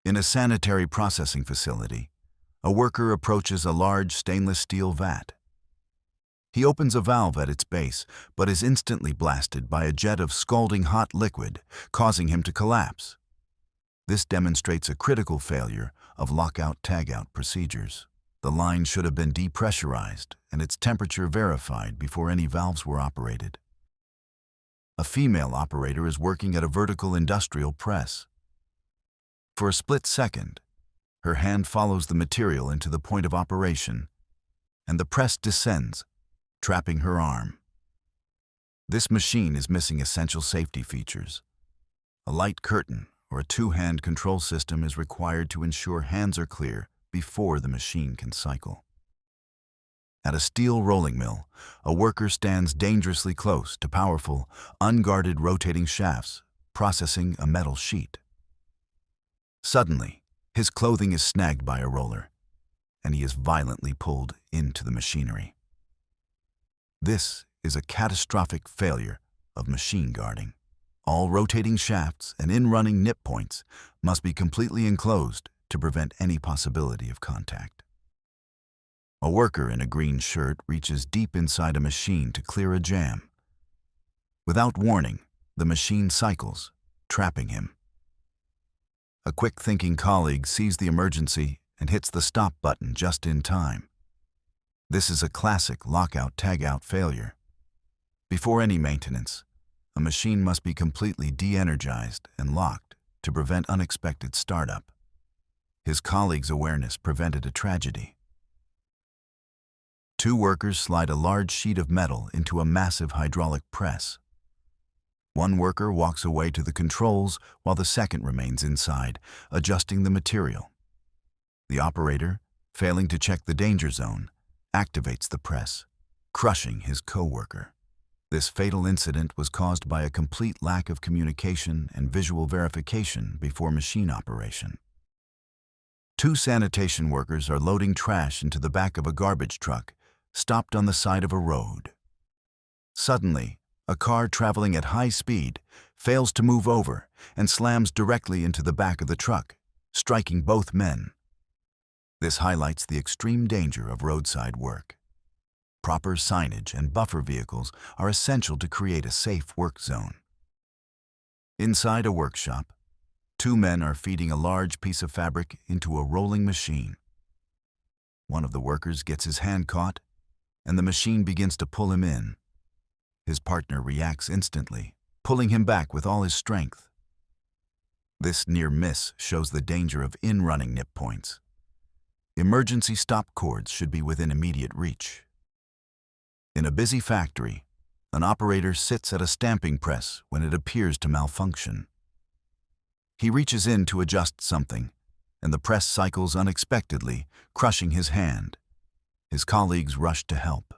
In a sanitary processing facility, a worker approaches a large stainless steel vat. He opens a valve at its base, but is instantly blasted by a jet of scalding hot liquid, causing him to collapse. This demonstrates a critical failure of lockout-tagout procedures. The line should have been depressurized and its temperature verified before any valves were operated. A female operator is working at a vertical industrial press. For a split second, her hand follows the material into the point of operation, and the press descends, trapping her arm. This machine is missing essential safety features. A light curtain or a two-hand control system is required to ensure hands are clear before the machine can cycle. At a steel rolling mill, a worker stands dangerously close to powerful, unguarded rotating shafts, processing a metal sheet. Suddenly, his clothing is snagged by a roller, and he is violently pulled into the machinery. This is a catastrophic failure of machine guarding. All rotating shafts and in-running nip points must be completely enclosed to prevent any possibility of contact. A worker in a green shirt reaches deep inside a machine to clear a jam. Without warning, the machine cycles, trapping him. A quick-thinking colleague sees the emergency and hits the stop button just in time. This is a classic lockout-tagout failure. Before any maintenance, a machine must be completely de-energized and locked to prevent unexpected startup. His colleague's awareness prevented a tragedy. Two workers slide a large sheet of metal into a massive hydraulic press. One worker walks away to the controls while the second remains inside, adjusting the material. The operator, failing to check the danger zone, activates the press, crushing his co-worker. This fatal incident was caused by a complete lack of communication and visual verification before machine operation. Two sanitation workers are loading trash into the back of a garbage truck, stopped on the side of a road. Suddenly, a car traveling at high speed fails to move over and slams directly into the back of the truck, striking both men. This highlights the extreme danger of roadside work. Proper signage and buffer vehicles are essential to create a safe work zone. Inside a workshop, two men are feeding a large piece of fabric into a rolling machine. One of the workers gets his hand caught, and the machine begins to pull him in. His partner reacts instantly, pulling him back with all his strength. This near miss shows the danger of in-running nip points. Emergency stop cords should be within immediate reach. In a busy factory, an operator sits at a stamping press when it appears to malfunction. He reaches in to adjust something, and the press cycles unexpectedly, crushing his hand. His colleagues rush to help.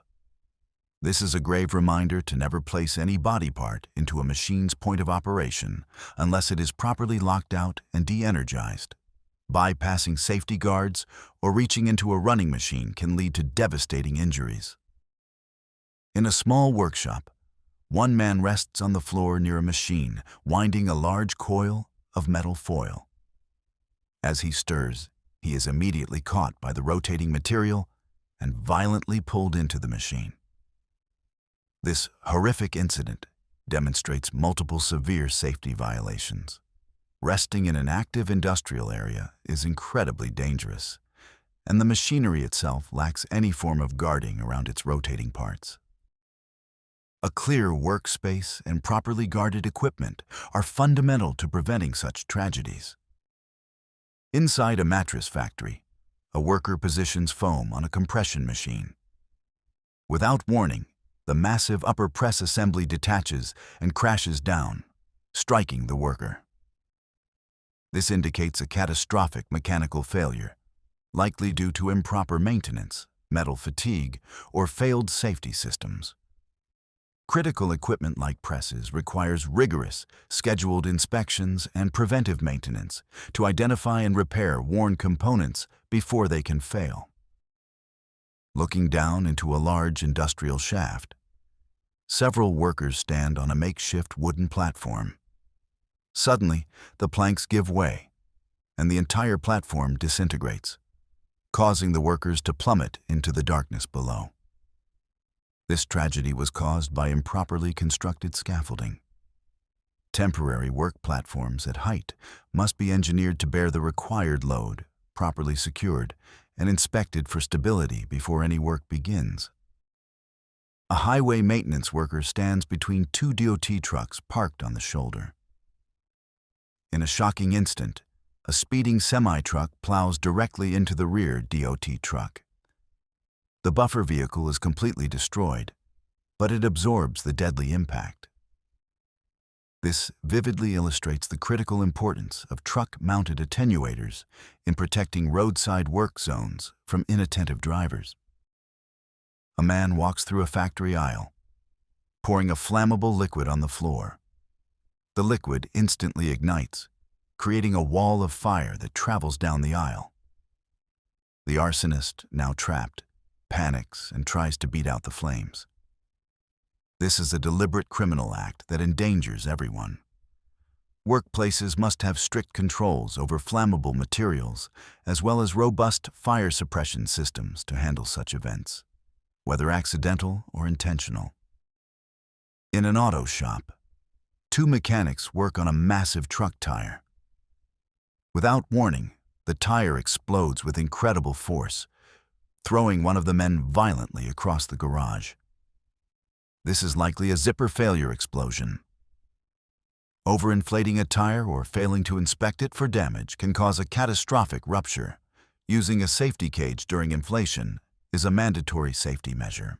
This is a grave reminder to never place any body part into a machine's point of operation unless it is properly locked out and de-energized. Bypassing safety guards or reaching into a running machine can lead to devastating injuries. In a small workshop, one man rests on the floor near a machine, winding a large coil of metal foil. As he stirs, he is immediately caught by the rotating material and violently pulled into the machine. This horrific incident demonstrates multiple severe safety violations. Resting in an active industrial area is incredibly dangerous, and the machinery itself lacks any form of guarding around its rotating parts. A clear workspace and properly guarded equipment are fundamental to preventing such tragedies. Inside a mattress factory, a worker positions foam on a compression machine. Without warning, the massive upper press assembly detaches and crashes down, striking the worker. This indicates a catastrophic mechanical failure, likely due to improper maintenance, metal fatigue, or failed safety systems. Critical equipment like presses requires rigorous, scheduled inspections and preventive maintenance to identify and repair worn components before they can fail. Looking down into a large industrial shaft, several workers stand on a makeshift wooden platform. Suddenly, the planks give way, and the entire platform disintegrates, causing the workers to plummet into the darkness below. This tragedy was caused by improperly constructed scaffolding. Temporary work platforms at height must be engineered to bear the required load, properly secured, and inspected for stability before any work begins. A highway maintenance worker stands between two DOT trucks parked on the shoulder. In a shocking instant, a speeding semi-truck plows directly into the rear DOT truck. The buffer vehicle is completely destroyed, but it absorbs the deadly impact. This vividly illustrates the critical importance of truck-mounted attenuators in protecting roadside work zones from inattentive drivers. A man walks through a factory aisle, pouring a flammable liquid on the floor. The liquid instantly ignites, creating a wall of fire that travels down the aisle. The arsonist, now trapped, panics and tries to beat out the flames. This is a deliberate criminal act that endangers everyone. Workplaces must have strict controls over flammable materials, as well as robust fire suppression systems to handle such events, whether accidental or intentional. In an auto shop, two mechanics work on a massive truck tire. Without warning, the tire explodes with incredible force, throwing one of the men violently across the garage. This is likely a zipper failure explosion. Overinflating a tire or failing to inspect it for damage can cause a catastrophic rupture. Using a safety cage during inflation is a mandatory safety measure.